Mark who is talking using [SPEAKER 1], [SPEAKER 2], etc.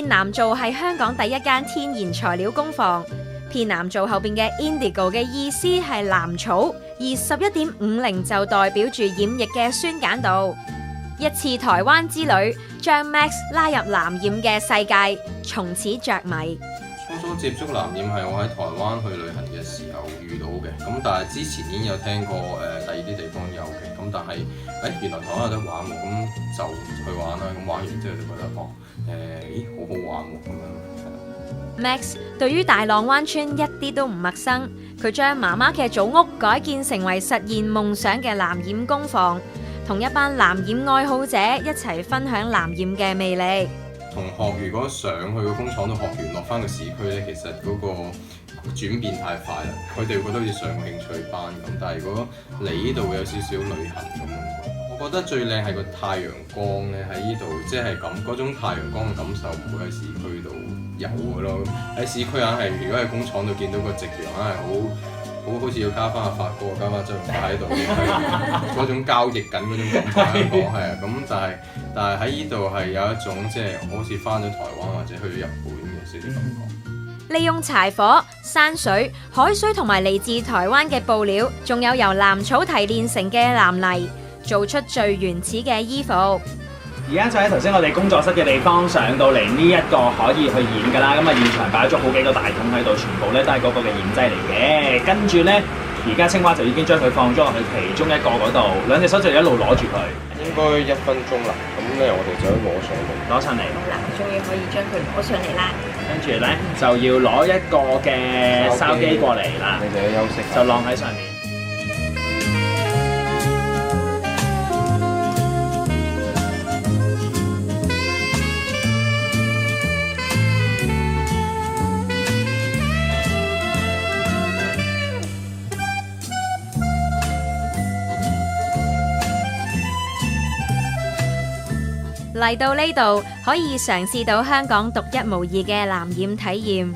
[SPEAKER 1] 片南造係香港第一間天然材料工房。片南造後邊嘅 indigo 嘅意思係藍草，而11.50就代表住染液嘅酸鹼度。一次台灣之旅，將 Max 拉入藍染嘅世界，從此着迷。
[SPEAKER 2] 初接觸藍染係我喺台灣去旅行嘅時候遇到嘅，咁但係之前已經有聽過第二啲地方有嘅，咁但係原來台灣有得玩喎，咁就去玩啦，咁玩完之後就覺得好好玩喎咁樣。
[SPEAKER 1] Max 對於大浪灣村一啲都唔陌生，佢將媽媽嘅祖屋改建成為實現夢想嘅藍染工房，同一班藍染愛好者一齊分享藍染嘅魅力。
[SPEAKER 2] 同學如果上去個工廠度學完落翻個市區咧，其實嗰個轉變太快啦，佢哋會覺得好似上個興趣班咁，但係如果嚟呢度會有少少旅行咁樣。我覺得最靚係個太陽光咧，喺呢度即係咁嗰種太陽光嘅感受唔會喺市區度有嘅咯。喺市區硬係如果喺工廠度見到個夕陽硬係好似要加翻個發哥加翻張畫喺度，嗰種交易緊嗰種感覺講係啊。咁但係喺呢度係有一種即係好似翻咗台灣或者去咗日本嘅少少感覺。
[SPEAKER 1] 利用柴火、山水、海水同埋嚟自台灣嘅布料，仲有由藍草提煉成嘅藍泥，做出最原始嘅衣服。
[SPEAKER 3] 而家就喺頭先我哋工作室嘅地方上到嚟呢一個可以去染㗎啦，咁啊現場擺咗好幾個大桶喺度，全部咧都係嗰個嘅染劑嚟嘅。跟住咧，而家青蛙就已經將佢放咗落去其中一個嗰度，兩隻手就一路攞住佢。
[SPEAKER 2] 應該1分鐘啦，咁咧我哋就攞上嚟。
[SPEAKER 3] 攞上嚟。
[SPEAKER 4] 嗱，終於可以將佢攞上嚟啦。
[SPEAKER 3] 跟住咧就要攞一個嘅筲箕過嚟啦，
[SPEAKER 2] 你哋休息
[SPEAKER 3] 就晾喺上面。
[SPEAKER 1] 嚟到呢度可以嘗試到香港獨一無二嘅藍染體驗。